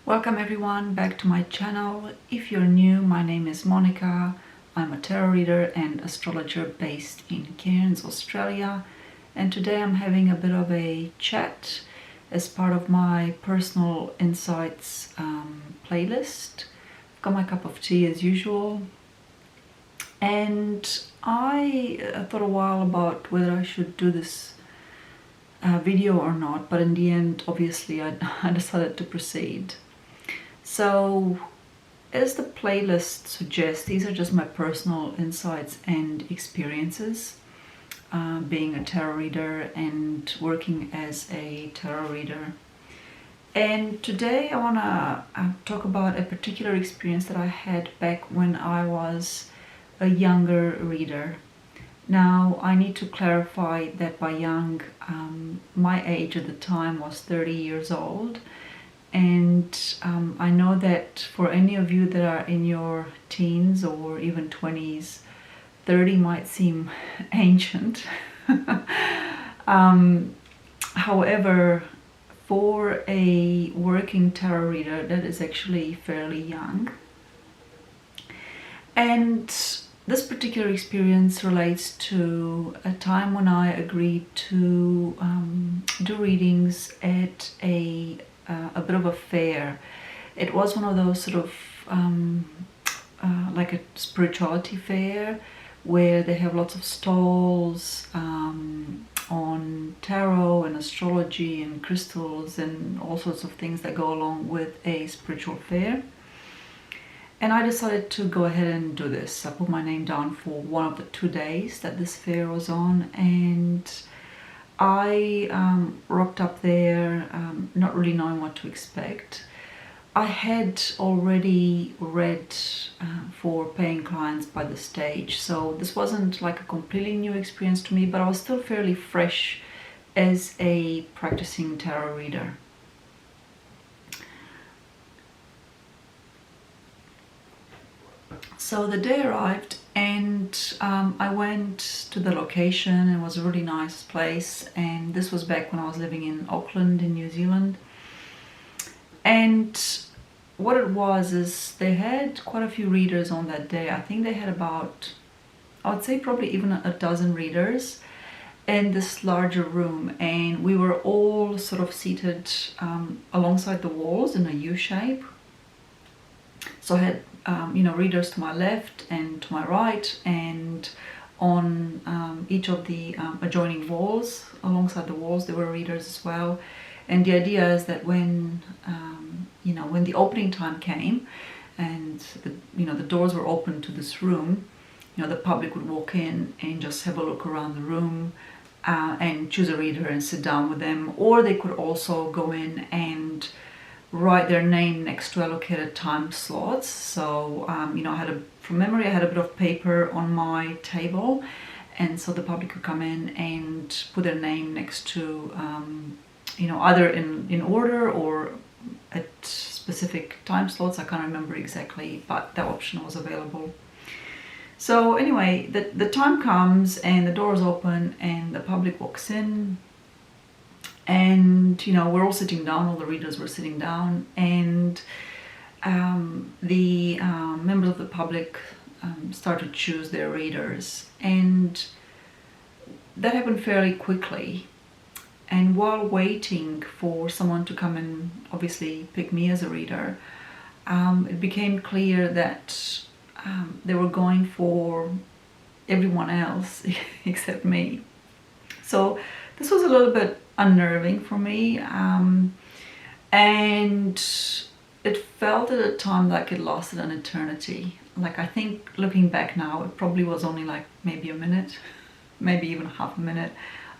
Welcome everyone back to my channel. If you're new, my name is Monica. I'm a tarot reader and astrologer based in Cairns, Australia. And today I'm having a bit of a chat as part of my personal insights playlist. I've got my cup of tea as usual. And I thought a while about whether I should do this video or not, but in the end, obviously, I decided to proceed. So, as the playlist suggests, these are just my personal insights and experiences being a tarot reader and working as a tarot reader. And today I want to talk about a particular experience that I had back when I was a younger reader. Now, I need to clarify that by young, my age at the time was 30 years old. And I know that for any of you that are in your teens or even 20s, 30 might seem ancient. However, for a working tarot reader, that is actually fairly young. And this particular experience relates to a time when I agreed to do readings at a bit of a fair. It was one of those sort of like a spirituality fair where they have lots of stalls on tarot and astrology and crystals and all sorts of things that go along with a spiritual fair. And I decided to go ahead and do this. I put my name down for one of the 2 days that this fair was on, and I rocked up there not really knowing what to expect. I had already read for paying clients by this stage, so this wasn't like a completely new experience to me, but I was still fairly fresh as a practicing tarot reader. So the day arrived and I went to the location. It was a really nice place, and this was back when I was living in Auckland in New Zealand. And what it was is they had quite a few readers on that day. I think they had about, I would say probably even a dozen readers in this larger room, and we were all sort of seated alongside the walls in a U shape. So I had readers to my left and to my right, and on each of the adjoining walls, alongside the walls, there were readers as well. And the idea is that when when the opening time came and the doors were open to this room, the public would walk in and just have a look around the room and choose a reader and sit down with them, or they could also go in and write their name next to allocated time slots. So from memory, I had a bit of paper on my table, and so the public could come in and put their name next to either in order or at specific time slots. I can't remember exactly, but that option was available. So anyway, the time comes and the doors open and the public walks in. And we're all sitting down, all the readers were sitting down, and the members of the public start to choose their readers, and that happened fairly quickly. And while waiting for someone to come and obviously pick me as a reader, it became clear that they were going for everyone else except me. So this was a little bit unnerving for me, and it felt at a time like it lasted an eternity. Like, I think looking back now, it probably was only like maybe a minute, maybe even half a minute.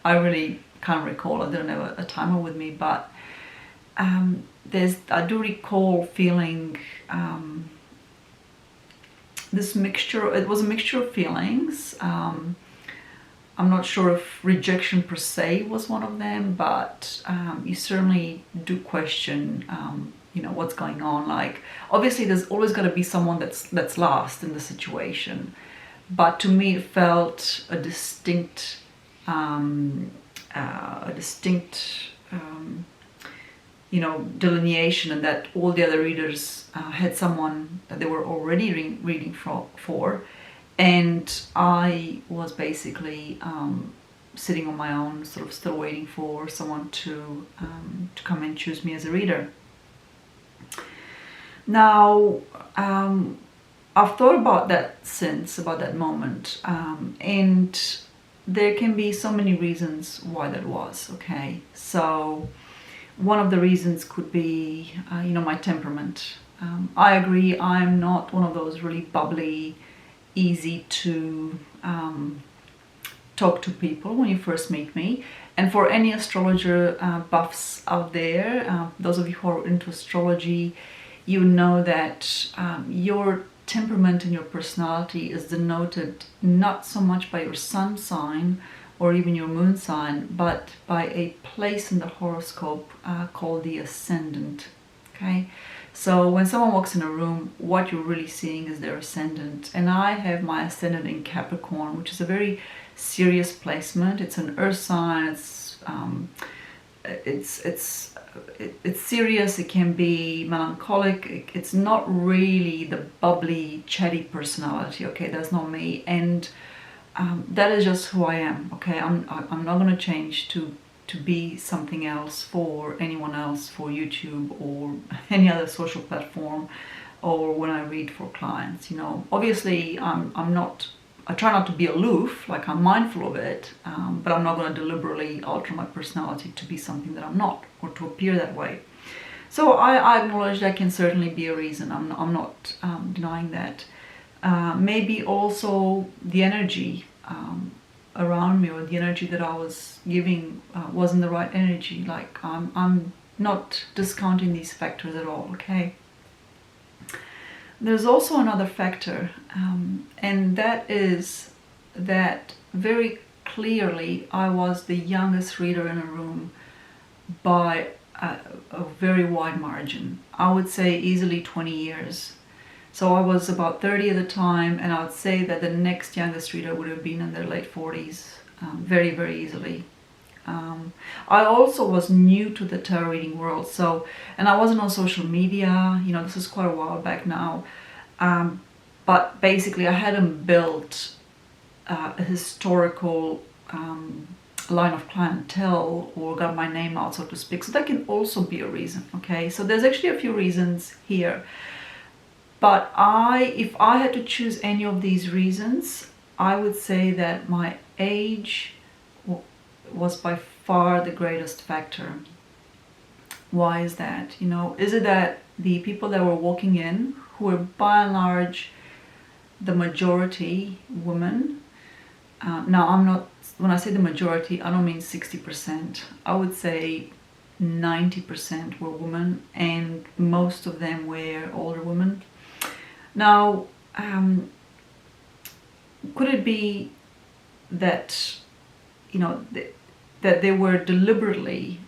I really can't recall. I didn't have a timer with me, but I do recall feeling this mixture. It was a mixture of feelings. I'm not sure if rejection per se was one of them, but you certainly do question, what's going on. Like, obviously, there's always got to be someone that's last in the situation, but to me, it felt a distinct delineation, and that all the other readers had someone that they were already reading for, and I was basically sitting on my own, sort of still waiting for someone to come and choose me as a reader. Now, I've thought about that since, about that moment, and there can be so many reasons why that was, okay? So one of the reasons could be, my temperament. I agree, I'm not one of those really bubbly, easy to talk to people when you first meet me. And for any astrologer buffs out there, those of you who are into astrology, you know that your temperament and your personality is denoted not so much by your sun sign or even your moon sign, but by a place in the horoscope called the ascendant. Okay, so when someone walks in a room, what you're really seeing is their ascendant. And I have my ascendant in Capricorn, which is a very serious placement. It's an earth sign. It's serious. It can be melancholic. It's not really the bubbly, chatty personality. Okay, that's not me, and that is just who I am. Okay, I'm not going to change to be something else for anyone else, for YouTube or any other social platform, or when I read for clients. Obviously, I try not to be aloof, like I'm mindful of it, but I'm not going to deliberately alter my personality to be something that I'm not, or to appear that way. So I acknowledge that can certainly be a reason. I'm not denying that. Maybe also the energy around me, or the energy that I was giving wasn't the right energy. Like I'm not discounting these factors at all, okay? There's also another factor, and that is that very clearly I was the youngest reader in a room by a very wide margin. I would say easily 20 years. So I was about 30 at the time, and I would say that the next youngest reader would have been in their late 40s, very, very easily. I also was new to the tarot reading world, and I wasn't on social media. This is quite a while back now, but basically I hadn't built a historical line of clientele or got my name out, so to speak. So that can also be a reason. Okay, so there's actually a few reasons here, but if I had to choose any of these reasons, I would say that my age was by far the greatest factor. Why is that? Is it that the people that were walking in, who were by and large the majority women, now when I say the majority, I don't mean 60%. I would say 90% were women, and most of them were older women. Now, could it be that that they were deliberately,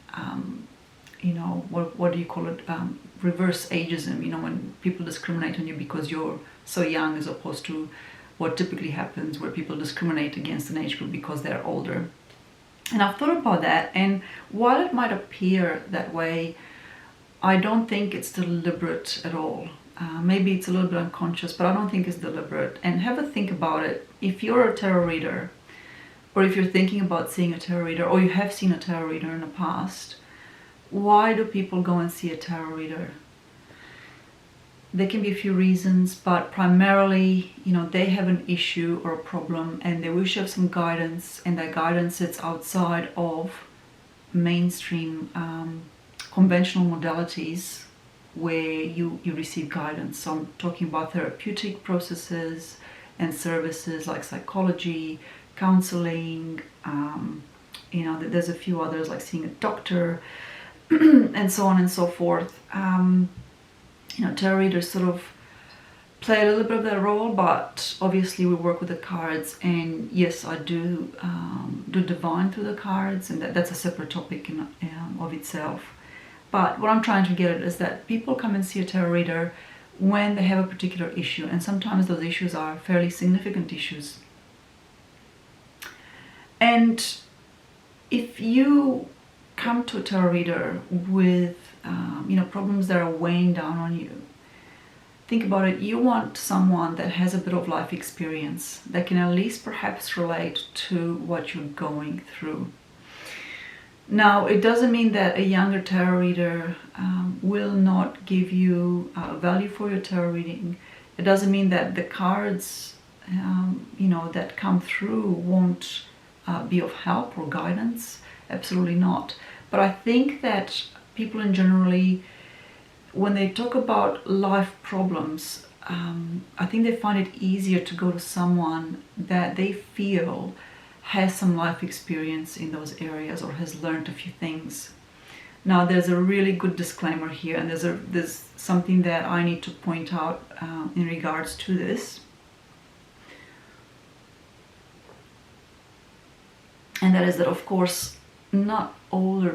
what do you call it, reverse ageism, when people discriminate on you because you're so young, as opposed to what typically happens where people discriminate against an age group because they're older. And I've thought about that, and while it might appear that way, I don't think it's deliberate at all. Maybe it's a little bit unconscious, but I don't think it's deliberate. And have a think about it. If you're a tarot reader, or if you're thinking about seeing a tarot reader, or you have seen a tarot reader in the past, why do people go and see a tarot reader? There can be a few reasons, but primarily, they have an issue or a problem, and they wish to have some guidance, and that guidance sits outside of mainstream conventional modalities where you receive guidance. So I'm talking about therapeutic processes and services like psychology, counseling, there's a few others like seeing a doctor, and so on and so forth. Tarot readers sort of play a little bit of that role, but obviously we work with the cards, and yes, I do divine through the cards, and that's a separate topic of itself. But what I'm trying to get at is that people come and see a tarot reader when they have a particular issue, and sometimes those issues are fairly significant issues. And if you come to a tarot reader with problems that are weighing down on you. Think about it. You want someone that has a bit of life experience, that can at least perhaps relate to what you're going through. Now, it doesn't mean that a younger tarot reader will not give you value for your tarot reading. It doesn't mean that the cards, that come through won't be of help or guidance. Absolutely not. But I think that people in generally, when they talk about life problems, I think they find it easier to go to someone that they feel has some life experience in those areas or has learned a few things. Now, there's a really good disclaimer here, and there's something that I need to point out in regards to this. And that is that, of course, not all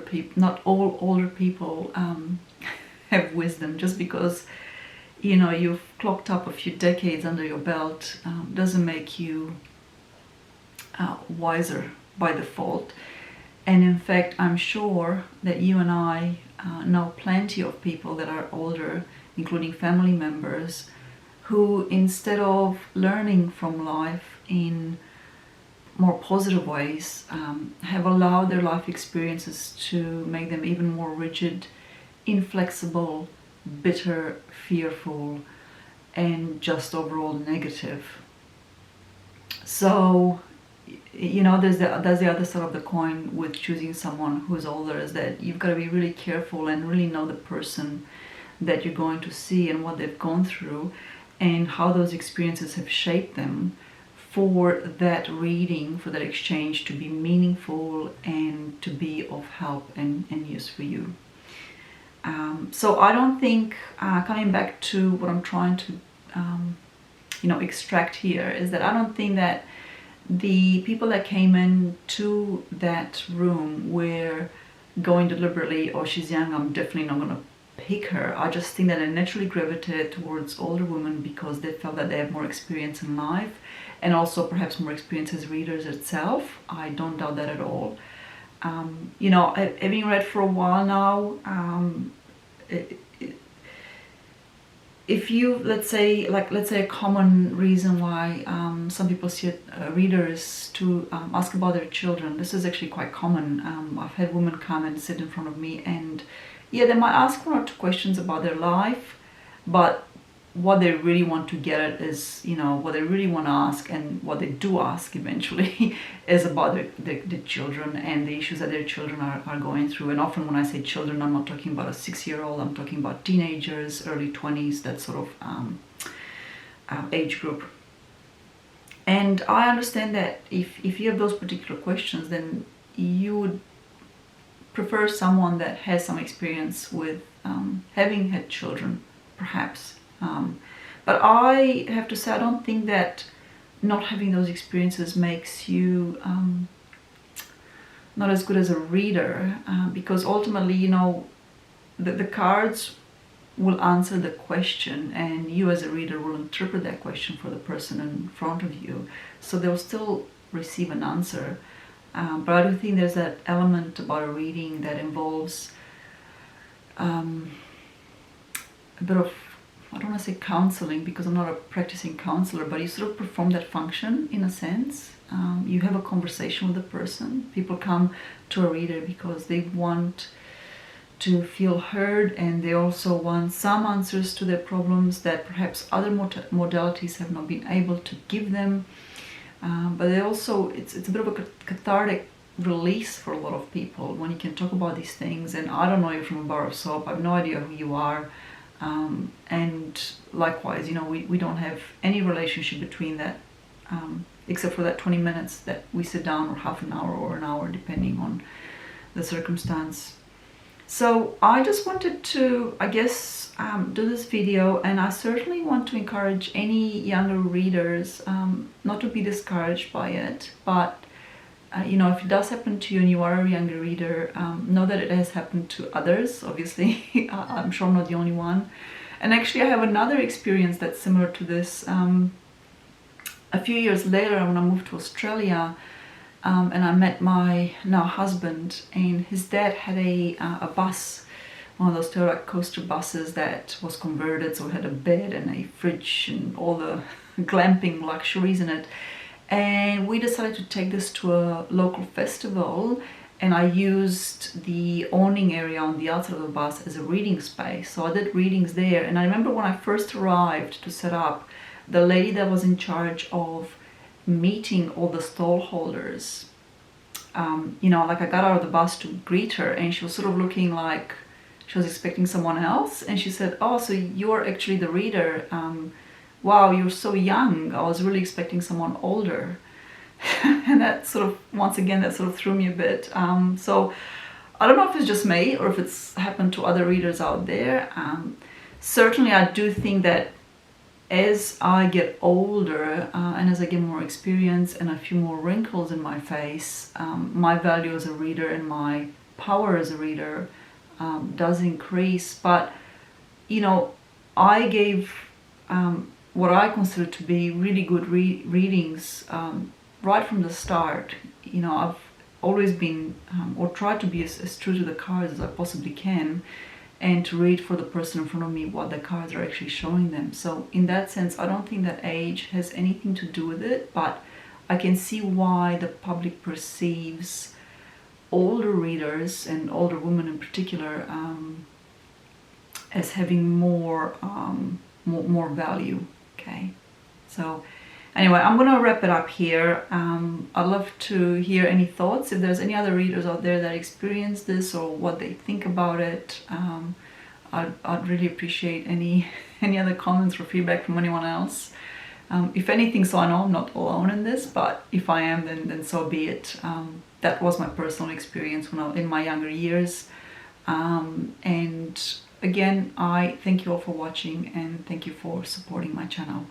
older people have wisdom. Just because you've clocked up a few decades under your belt doesn't make you wiser by default. And in fact, I'm sure that you and I know plenty of people that are older, including family members, who instead of learning from life in more positive ways, have allowed their life experiences to make them even more rigid, inflexible, bitter, fearful, and just overall negative. So, there's the other side of the coin with choosing someone who's older, is that you've got to be really careful and really know the person that you're going to see and what they've gone through and how those experiences have shaped them for that reading, for that exchange to be meaningful and to be of help and use for you. So I don't think, coming back to what I'm trying to extract here, is that I don't think that the people that came into that room were going deliberately, oh, she's young, I'm definitely not going to pick her. I just think that they naturally gravitated towards older women because they felt that they have more experience in life and also perhaps more experience as readers itself. I don't doubt that at all. Having read for a while now, if you, let's say a common reason why some people see readers to ask about their children, this is actually quite common. I've had women come and sit in front of me, and yeah, they might ask 1 or 2 questions about their life, but what they really want to get at is, what they really want to ask, and what they do ask eventually is about the children and the issues that their children are going through. And often when I say children, I'm not talking about a 6-year-old, I'm talking about teenagers, early 20s, that sort of age group. And I understand that if you have those particular questions, then you would prefer someone that has some experience with having had children, perhaps. But I have to say, I don't think that not having those experiences makes you not as good as a reader, because ultimately, the cards will answer the question, and you as a reader will interpret that question for the person in front of you. So they'll still receive an answer. But I do think there's that element about a reading that involves a bit of, I don't want to say counseling because I'm not a practicing counselor, but you sort of perform that function in a sense. You have a conversation with the person. People come to a reader because they want to feel heard, and they also want some answers to their problems that perhaps other modalities have not been able to give them. But they also, it's a bit of a cathartic release for a lot of people when you can talk about these things. And I don't know you from a bar of soap. I have no idea who you are. And likewise, we don't have any relationship between that, except for that 20 minutes that we sit down, or half an hour or an hour, depending on the circumstance. So I just wanted to, do this video, and I certainly want to encourage any younger readers not to be discouraged by it, but if it does happen to you and you are a younger reader, know that it has happened to others, obviously. I'm sure I'm not the only one. And actually I have another experience that's similar to this. A few years later, when I moved to Australia, and I met my now husband, and his dad had a bus, one of those Toyota coaster buses that was converted, so it had a bed and a fridge and all the glamping luxuries in it. And we decided to take this to a local festival, and I used the awning area on the outside of the bus as a reading space. So I did readings there, and I remember when I first arrived to set up, the lady that was in charge of meeting all the stall holders, you know, like I got out of the bus to greet her, and she was sort of looking like she was expecting someone else, and she said, "Oh, so you're actually the reader. Wow, you're so young. I was really expecting someone older." And that sort of, once again, that sort of threw me a bit. So I don't know if it's just me or if it's happened to other readers out there. Certainly I do think that as I get older and as I get more experience and a few more wrinkles in my face, my value as a reader and my power as a reader does increase. But, you know, I gave what I consider to be really good readings right from the start. You know, I've always been or tried to be as true to the cards as I possibly can, and to read for the person in front of me what the cards are actually showing them. So in that sense, I don't think that age has anything to do with it, but I can see why the public perceives older readers, and older women in particular, as having more value. Okay, so anyway, I'm gonna wrap it up here. I'd love to hear any thoughts. If there's any other readers out there that experience this or what they think about it, I'd really appreciate any other comments or feedback from anyone else. If anything, so I know I'm not alone in this, but if I am, then so be it. That was my personal experience when I was in my younger years. And again, I thank you all for watching, and thank you for supporting my channel.